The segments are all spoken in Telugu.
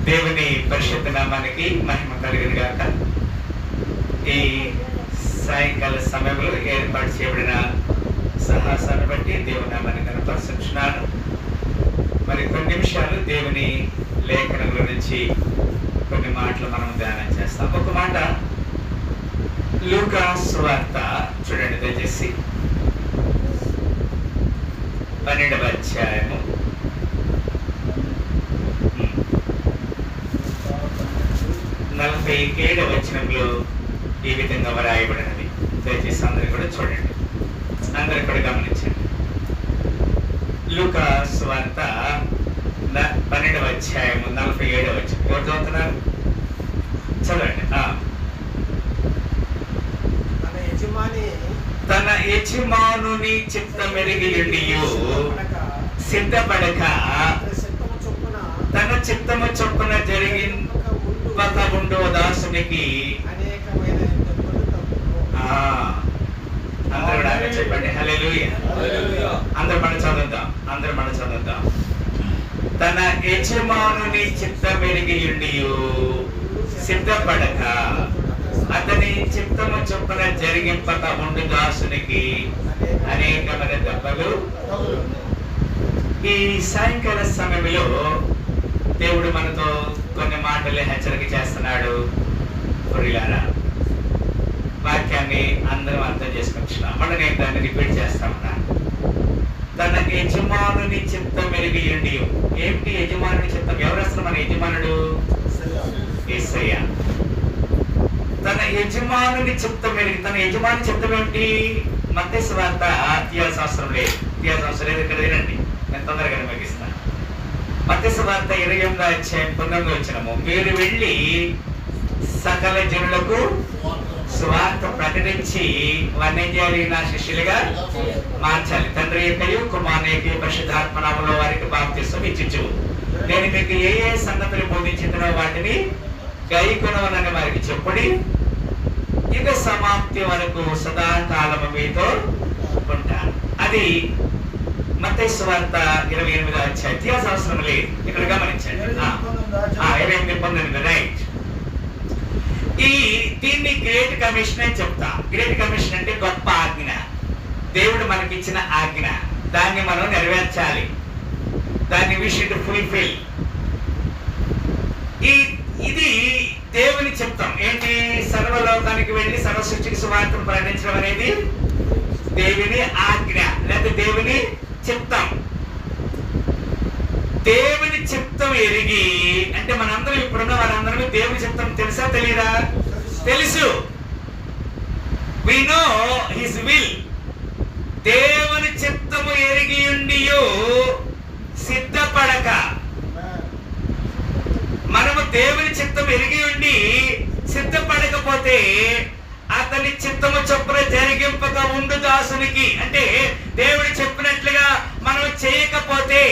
దేవుని పరిశుద్ధ నామానికి మహిమ కలుగును గాక. ఈ సాయంకాల సమయంలో ఏర్పాటు చేయబడిన సహాసాన్ని బట్టి దేవుని నామాన్ని కనపరుస్తున్నాను. మరి కొన్ని నిమిషాలు దేవుని లేఖనంలో నుంచి కొన్ని మాటలు మనం ధ్యానం చేస్తాం. ఒక మాట లూకా సువార్త చూడండి దయచేసి, 12వ అధ్యాయము 47వ వచనంలో ఈ విధంగా వ్రాయబడినది. దయచేసి అందరూ కూడా చూడండి, అందరూ కూడా గమనించండి. లూకా సువార్త 12వ అధ్యాయము 47వ వచనం. ఎవరు చదువుతున్నారు? చదవండి. తన యజమానుని చిత్తమెరిగియుండియు సిద్ధపడక తన చిత్తము చొప్పున జరిగింపక ఉండు దాసునికి అందరూ కూడా చెప్పండి హల్లెలూయా. అందరూ మనం చదువుతాం. తన యజమానుని చిత్తమెరిగియుండియు సిద్ధపడక అతని చిత్తము చొప్పున జరిగింపక ఉండు దాసునికి అనేకమైన దెబ్బలు. ఈ సాయంకాల సమయంలో దేవుడు మనతో కొన్ని మాటలు హెచ్చరిక చేస్తున్నాడు. కొరిలారా, వాక్యాన్ని అందరం అర్థం చేసుకొచ్చున్నాం. మళ్ళీ నేను దాన్ని రిపీట్ చేస్తామన్నా. తన యజమానుని చిత్తం మెరిగియుండి. ఏమిటి యజమానుని చిత్తం? ఎవరు అసలు మన యజమానుడు? యేసయ్య. తన యజమానుని చిత్తం మెరిగి. తన యజమాని చిత్తం ఏమిటి? మత్తయి సువార్త ఇతిహాసం లేదు. ఇక్కడ వినండి, నేను తొందరగా ముగిస్తాను. మత్తయి సువార్త 28వ అధ్యాయం 19వ వచనము, మీరు వెళ్ళి సకల జనులకు సువార్త ప్రకటించి వారిని ఏం చేయాలి? నా శిష్యులుగా మార్చాలి. తండ్రి యొక్కయు కుమారుని యొక్కయు పరిశుద్ధాత్మ నామములో వారికి బాప్తిస్మం ఇచ్చుచు నేను మీకు ఏ ఏ సంగతులు బోధించినో వాటిని గైకొనవలని వారికి చెప్పుడి. యుగ సమాప్తి వరకు సదాకాలము మీతో ఉంటాను. అది మత్తయి సువార్త 28వ అధ్యాయం. ఇతిహాస అవసరం లేదు, ఇక్కడ గమనించండి. 28:19 రైట్. దీన్ని గ్రేట్ కమిషన్ అని చెప్తా. గ్రేట్ కమిషన్ అంటే గొప్ప ఆజ్ఞ, దేవుడు మనకిచ్చిన ఆజ్ఞ. దాన్ని మనం నెరవేర్చాలి. దాన్ని వి షుడ్ ఫుల్ఫిల్. ఇది దేవుని చిత్తం. ఏంటి? సర్వలోకానికి వెళ్ళి సర్వ సృష్టికి సువార్తను ప్రకటించడం అనేది దేవుని ఆజ్ఞ, లేదా దేవుని చిత్తం. దేవుని చిత్తం ఎరిగి అంటే మనందరం, ఇప్పుడున్న వారందరూ దేవుని చిత్తం తెలుసా తెలీదా? తెలుసు. we know his will. దేవుని చిత్తము ఎరిగి ఉండియు సిద్ధపడక. మనము దేవుని చిత్తం ఎరిగి ఉండి సిద్ధపడకపోతే అతని చిత్తము చొప్పున జరిగింపక ఉండు దాసునికి. అంటే దేవుడు చెప్పినట్లుగా మనం చేయకపోతే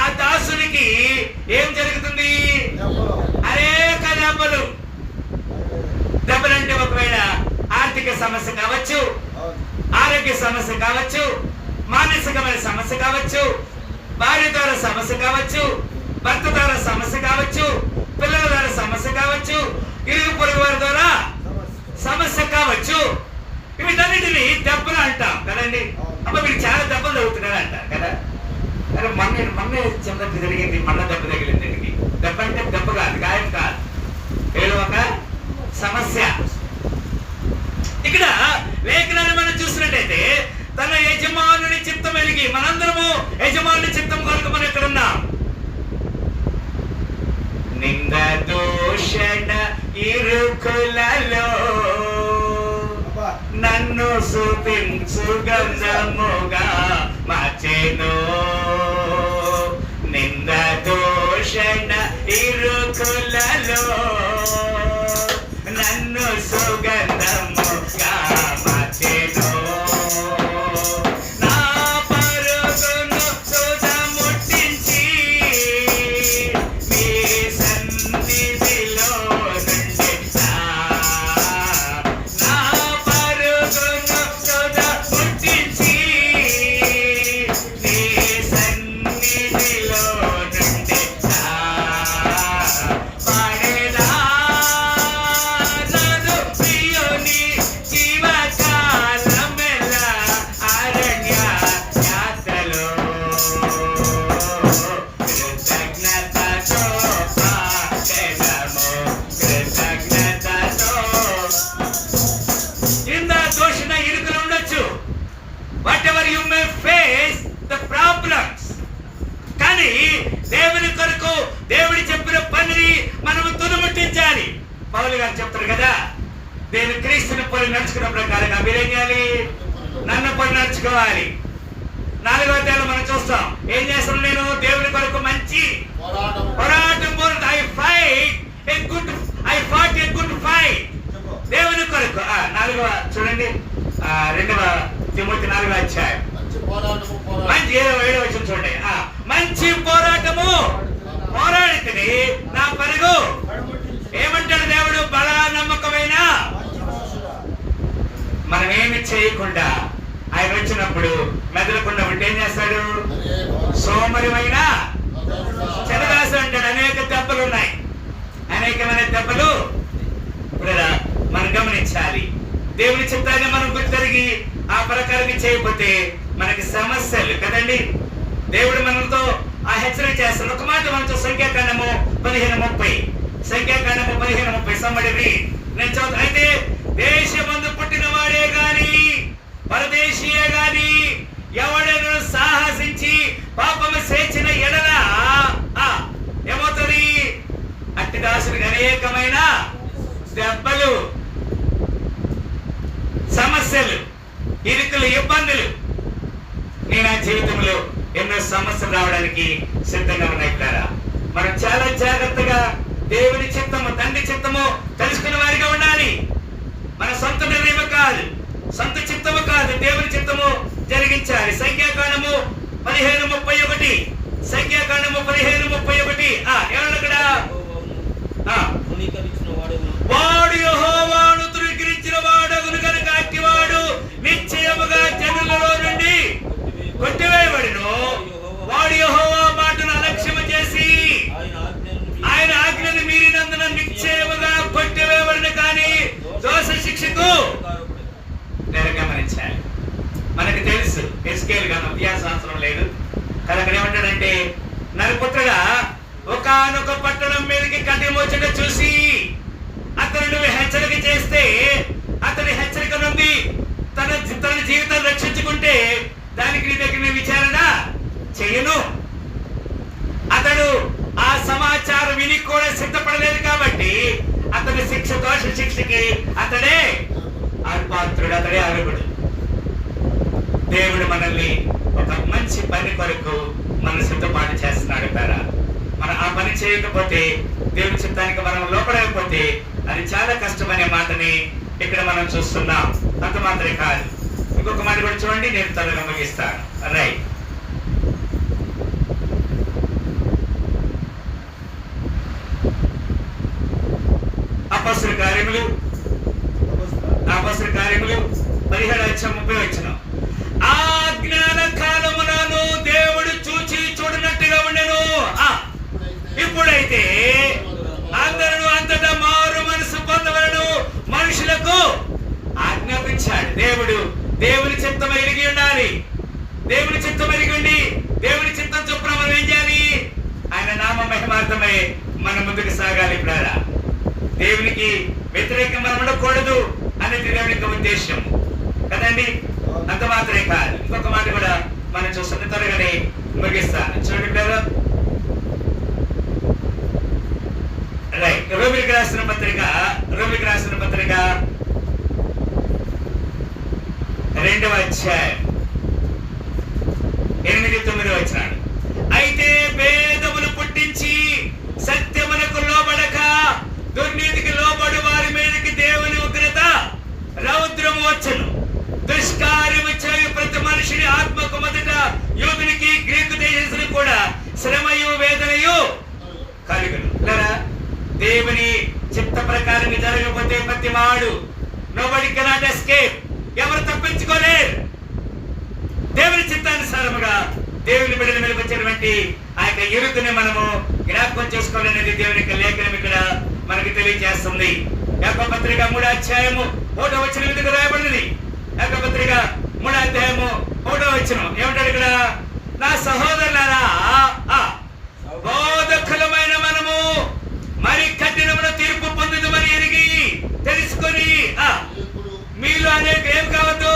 ఆ దాసునికి ఏం జరుగుతుంది? అనేక దెబ్బలంటే ఒకవేళ ఆర్థిక సమస్య కావచ్చు, ఆరోగ్య సమస్య కావచ్చు, మానసికమైన సమస్య కావచ్చు, భార్య ద్వారా సమస్య కావచ్చు, భర్త ద్వారా సమస్య కావచ్చు, పిల్లల ద్వారా సమస్య కావచ్చు, ఇరుగు పొరుగు వారి ద్వారా సమస్య కావచ్చు. వీటన్నిటిని దెబ్బలు అంటాం కదండి. అప్పుడు మీరు చాలా దెబ్బలు తగ్గుతున్నారు అంటారు కదా. అరే మొన్న చిన్న జరిగింది, మళ్ళా దెబ్బ తగిలింది. దెబ్బ అంటే దెబ్బ కాదు, గాయం కాదు, ఏదో ఒక సమస్య. ఇక్కడ లేఖనాన్ని మనం చూసినట్టయితే తన యజమానుని చిత్తం ఎరిగి, మనందరము యజమానుని చిత్తం కొరకు మనం ఇక్కడ ఉన్నాం. నింద దూషణ ఇరుకులలో నన్ను సుతించు గంధముగా మార్చెను. నింద దూషణ ఇరుకులలో నన్ను సుగంధముగా మార్చెను. నా పరుగును సుధముట్టించి మీ సన్నిధిలో నుండి నా పరుగును సుధముట్టించి మీ దేవుని కొరకు దేవుడి చెప్పిన పనిని మనము తుదముట్టించాలి. పౌలు గారు చెప్తారు కదా, నేను క్రీస్తుని పోలి నడుచుకున్న ప్రకారంగా మీరేం చేయాలి? నన్ను పోలి నడుచుకోవాలి. 4వ అధ్యాయంలో మనం చూస్తాం, ఏం చేస్తాను? నేను దేవుని కొరకు మంచి పోరాటం I fought a good fight. దేవుని కొరకు 4వ చూడండి, 2వ తిమోతి 4వ అధ్యాయం మంచి 7వ వచనం చూడండి. మంచి పోరాటము పోరాడితిని, నా పరుగు ఏమంటాడు దేవుడు? బలా నమ్మకమైన. మనం ఏమి చేయకుండా ఆయన వచ్చినప్పుడు మెదలకుండా ఉంటే ఏం చేస్తాడు? సోమరిమైన చెడదాసు అంటాడు. అనేక దెబ్బలు ఉన్నాయి, అనేకమైన దెబ్బలు మనం గమనించాలి. దేవుని చిత్తాన్ని మనం గుర్తిరిగి ఆ ప్రకారంగా చేయకపోతే మనకి సమస్యలు కదండి. దేవుడు మనతో ఆ హెచ్చరిక చేస్తాడు. ఒక మాట మనం సంఖ్యాకాండము 15:30, సంఖ్యాకాండము 15:30 సమ్మడివి నేను చదువు. అయితే దేశమందు పుట్టిన వాడే గాని పరదేశీయే గాని ఎవడను సాహసించి పాపము చేసిన ఎడల ఏమవుతుంది? అట్టి దాసునికి అనేకమైన దెబ్బలు, సమస్యలు, ఇరుకులు, ఇబ్బందులు. నేను ఆ జీవితంలో ఎన్నో సమస్యలు రావడానికి సిద్ధంగా ఉన్నాయి. మనం చాలా జాగ్రత్తగా దేవుని చిత్తము, తండ్రి చిత్తము తెలుసుకున్న వారిగా ఉండాలి. మన సొంత నిర్ణయం కాదు, సొంత చిత్తము కాదు, దేవుని చిత్తము జరిగించాలి. సంఖ్యాకాండము 15:31, సంఖ్యాకాండము 15:31 ఎవరక్కడ? వాడు యెహోవాను తృణీకరించిన వాడగును కనుక అట్టివాడు నిశ్చయముగా జనులలో నుండి కొట్టివేయబడును. వాడు యెహోవా మాటను అలక్ష్యము చేసి ఆయన ఆజ్ఞను మీరినందున నిశ్చయముగా కొట్టివేయబడును. కానీ దోష శిక్షకు గమనించాలి. మనకు తెలుసు ఎస్కేల్ గాను అభ్యాసాంతరం లేదు కదా. అక్కడ ఏమంటాడంటే, నరపుత్రుడా ఒకానొక పట్టణం మీదకి కఠినమొచ్చట చూసి అతను నువ్వు హెచ్చరిక చేస్తే అతని హెచ్చరిక నుండి తన జీవితం రక్షించుకుంటే దానికి నీ దగ్గర విచారణ చెయ్యను. అతడు ఆ సమాచారం విని కూడా సిద్ధపడలేదు కాబట్టి అతని శిక్ష, దోష శిక్షకి అతడే అర్పాత్రుడు, అతడే అర్హుడు. దేవుడు మనల్ని ఒక మంచి పని కొరకు మన సిద్ధపాటు చేస్తున్నాడు కదా. మనం ఆ పని చేయకపోతే, దేవుని చిత్తానికి మనం లోపడకపోతే అది చాలా కష్టమనే మాటని ఇక్కడ మనం చూస్తున్నాం. అంత మాత్రమే కాదు, ఇంకొక మాట కూడా చూడండి, నేను త్వరగా ముగిస్తాను. రైట్, అపొస్తలుల కార్యములు 17:30 ఆ జ్ఞాన కాలములను దేవుడు చూచి చూడనట్టుగా ఉండెను. ఇప్పుడైతే అందరూ అంతటా మారు మనసు పొందవలను మనుషులకు ఆజ్ఞాపించాడు. దేవుడు దేవుని చిత్తం ఎరిగి ఉండాలి. దేవుని చిత్తం ఎరిగి ఉండి దేవుని చిత్తం చొప్పున మనం ఏం చేయాలి? ఆయన నామ మహిమార్థమై మనం ముందుకు సాగాలి. ఇప్పుడు దేవునికి వ్యతిరేకం మనం ఉండకూడదు అనేది దేవుని యొక్క ఉద్దేశం కదండి. అంత మాత్రమే కాదు, ఇంకొక మాట కూడా మనం చూస్తున్న త్వరగానే ముగిస్తాను. చూడండి బ్రదర్, రైట్, రోమిలికి రాసిన పత్రిక 2వ అధ్యాయం 8-9 వచనాలు. అయితే భేదములు పుట్టించి సత్యమునకు లోబడక దుర్నీతికి లోబడు వారి మీదకి దేవుని ఉగ్రత రౌద్రము వచ్చును. దుష్కార్యము చేయు ప్రతి మనిషిని ఆత్మకు మొదట యూదునికి గ్రీకు దేశస్తునికి కూడా శ్రమయు వేదనయు కలుగును. దేవుని చిత్త ప్రకారం జరగకపోతే ప్రతి వాడు నోబడి కెనాట్ ఎస్కేప్, ఎవరు తప్పించుకోలేరు. దేవుని చిత్తానుసారముగా దేవుని బిడ్డల మీద వచ్చినటువంటి ఆ యొక్క ఎరుకని మనము జ్ఞాపకం చేసుకోవాలనేది దేవుని యొక్క లేఖనం ఇక్కడ మనకి తెలియజేస్తుంది. యాకోబు పత్రిక 3వ అధ్యాయము 1వ వచనం మీద రాయబడినది. యాకోబు పత్రిక 3వ అధ్యాయము 1వ వచనం ఏమంటాడు ఇక్కడ? నా సహోదరులారా, బోధకులమైన మనము మరి కఠినమైన తీర్పు పొందుదమని ఎరిగి తెలుసుకొని మీలో అనేక ఏం కావద్దు,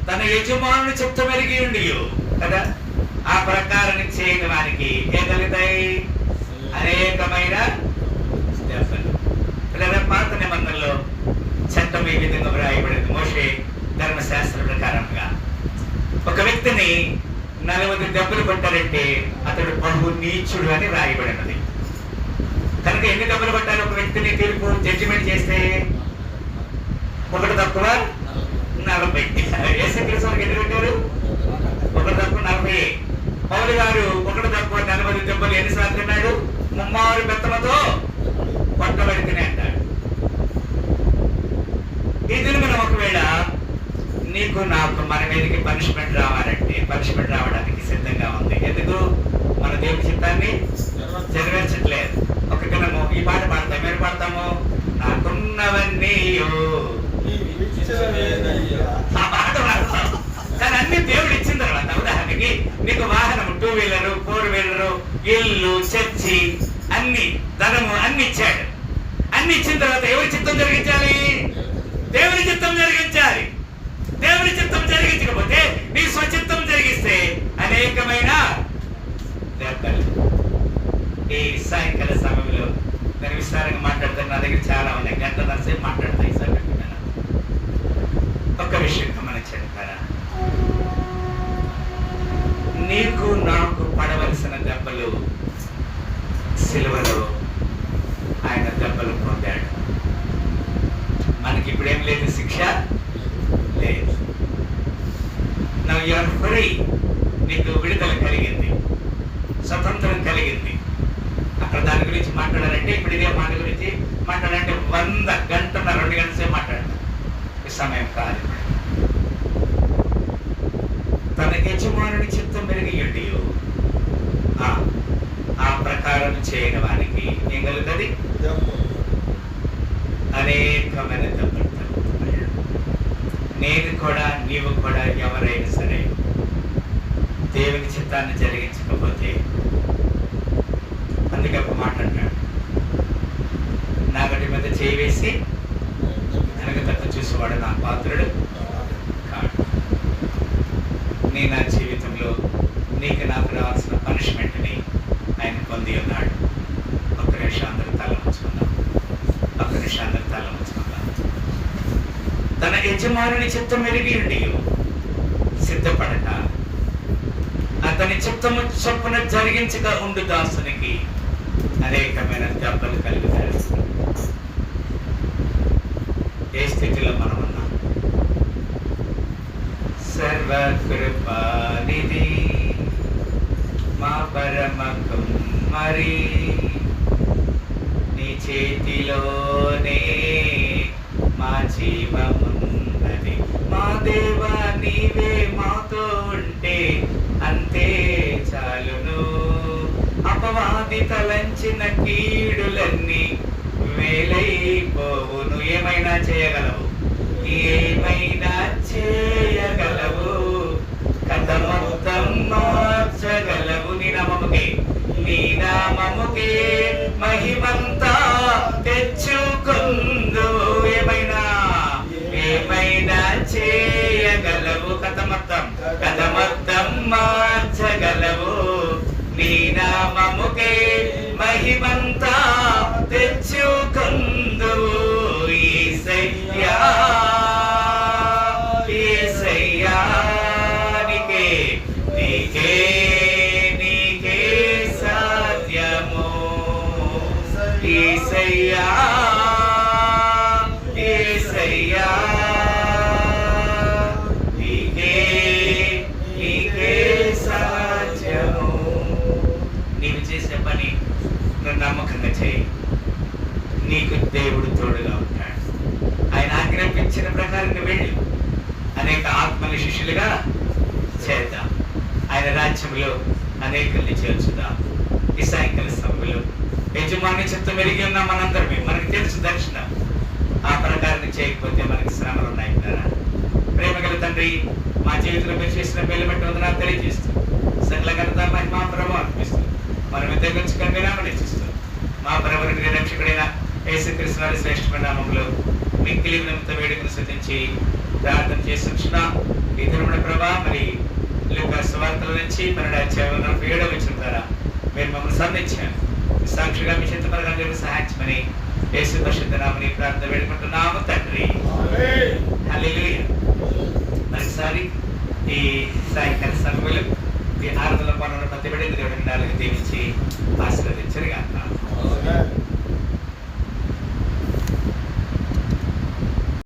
తన యజమానుని చిత్తం ఎరిగి ఉండి కదా ఆ ప్రకారం వారికి ఏం కలుగుతాయి? అనేకమైన దెబ్బలు. పాత నిబంధనలో చట్టం ఈ విధంగా వ్రాయబడింది. మోషే ధర్మశాస్త్ర ప్రకారంగా ఒక వ్యక్తిని 40 దెబ్బలు కొట్టారంటే అతడు బహు నీచుడు అని రాయబడినది. కనుక ఎన్ని దెబ్బలు కొట్టాలి ఒక వ్యక్తిని తీర్పు జడ్జిమెంట్ చేస్తే? 1 తక్కువ 40. యేసుక్రీస్తుకి ఎన్ని కొట్టారు? 1 తక్కువ 40. పౌలు గారు 1 తక్కువ 40 దెబ్బలు ఎన్నిసార్లు తిన్నాడు? 36 బెత్తలతో కొట్టబడితేనే అంటాడు. ఈ దినమున ఒకవేళ నీకు నాకు మన మీదకి పనిష్మెంట్ రావాలంటే పనిష్మెంట్ రావడానికి సిద్ధంగా ఉంది. ఎందుకు? మన దేవుని చిత్తాన్ని నెరవేర్చట్లేదు. ఒక దినము ఈ పాట పాడతాం. మీరు పాడతాము, నాకున్నవన్నీ ఆ పాట పాడతాం. కానీ అన్ని దేవుడు ఇచ్చిన తర్వాత, ఉదాహరణకి నీకు వాహనం 2 వీలరు 4 వీలరు ఇల్లు చర్చి అన్ని ధనము అన్ని ఇచ్చాడు. అన్ని ఇచ్చిన తర్వాత ఎవరి చిత్తం జరిగించాలి? దేవుని చిత్తం జరిగించాలి. దేవుని చిత్తం జరిగించకపోతే నీ స్వచిత్తం జరిగిస్తే అనేకమైన దెబ్బలు. ఈ సాయంకాల సమయంలో నేను విస్తారంగా మాట్లాడుతాను. నా దగ్గర చాలా ఉన్నాయి. గంటన్నర సేపు మాట్లాడతాయి సార్. ఒక్క విషయం గమనించండి కదా, నీకు నాకు పడవలసిన దెబ్బలు సిలువలో ఆయన దెబ్బలు పొందాడు. మనకి ఇప్పుడేం లేదు, శిక్ష లేదు. Now you are free. నీకు విడుదల కలిగింది, స్వతంత్రం కలిగింది. అక్కడ దాని గురించి మాట్లాడాలంటే, ఇప్పుడు ఇదే మాట గురించి మాట్లాడాలంటే 100 గంటల 2 గంటల సేపు మాట్లాడతాం. సమయం కాదు. తన యజమానుని చిత్తం మెరుగయ్యుండి ఆ ప్రకారం చేయని వారికి ఏం కలుగుతుంది? అనేకమైన దెబ్బలు తగ్గుతున్నాయి. నేను కూడా నీవు కూడా ఎవరైనా సరే దేవుని చిత్తాన్ని జరిగించకపోతే, అందుకే ఒక మాట అంటాడు, నాగటి మీద చేయి వేసి వెనక తట్టు చూసేవాడు నా పాత్రుడు కాడు. నీ నా జీవితంలో నీకు నాకు రావాల్సిన పనిష్మెంట్ని ఆయన పొంది ఉన్నాడు. ఒక్క నిమిషం అందరూ తల ఉంచుకుందాం. ఒక్క నిమిషం అందరూ తల ఉంచుకుందాం. తన యజమానుని చిత్తం మెరిగి ఉండి సిద్ధపడక అతని చిత్తము చొప్పున జరిగించక ఉండు దాసునికి అనేకమైన దెబ్బలు కలుగుతాయి. ఏ స్థితిలో మనం ఉన్నాం? సర్వకృపానిధి మా పరమ కుమ్మరి, నీ చేతిలోనే మా జీవమున్నది. మా దేవా నీవే మాతో ఉంటే అంతే చాలును. అపవాది తలంచిన కీడులన్నీ వేలైపోవును. ఏమైనా చేయగలవు, ఏమైనా చేయగలవు, కథ మొత్తం మార్చగలవు. నీ నామముకే మహిమంతా తెచ్చుకుందు. ఏమైనా చేయగలవు, కథ మొత్తం మార్చగలవు. నీ నామముకే మహిమంతా తెచ్చుకుందు. యేసయ్యా యేసయ్యా నీకే నీకే నీకే సాధ్యము. యేసయ్యా యేసయ్యా నీకే నీకే సాధ్యము. నీవు చేసే పని నువ్వు నమ్మకంగా చేయి. నీకు దేవుడు తోడుగా ఉంటాడు. ఆయన ఆజ్ఞాపించిన ప్రకారం వెళ్ళి అనేక ఆత్మని శిష్యులుగా చేద్దాం. ఆయన రాజ్యంలో అనేకుల్ని చేర్చుదాం. ఈ సాయంకాల సమయంలో యజమాని చిత్తం మెరిగి ఉన్నాం మనందరమే. మనకు తెలుసు దర్శనం. ఆ ప్రకారం చేయకపోతే మనకి శ్రమలు ఉన్నాయి కదా. ప్రేమ గల తండ్రి, మా జీవితంలో మీరు చేసిన మేలు బట్టి వందనాలు తెలియజేస్తూ, సకల ఘనత మహిమ ప్రభావం అనిపిస్తూ, మనం ఇద్దరి గురించి కన్వీనామని ఇచ్చిస్తూ, మా ప్రభువుని రక్షకుడైన యేసుక్రీస్తు వారి శ్రేష్ఠమైన నామములో మిక్కిలి వినమ్రత వేడుకను స్తుతించి ప్రార్థన చేస్తున్నాం. ఈ దినమున ప్రభా మరి లూకా సువార్తల నుంచి 12వ అధ్యాయం 47వ వచనం ద్వారా సంధించాను. సాక్షిగా మీ చిత్తపరగా సహాయించమని యేసు పరిశుద్ధ నామమున ప్రార్థన వేడుకుంటున్నాము తండ్రి. హల్లెలూయా. మరోసారి ఈ సాయంకాల సమయంలో ఈ ఆరాధన పనులను ప్రతి బిడ్డకు దేవుడికి దీవించి ఆశీర్వదించరు గాక.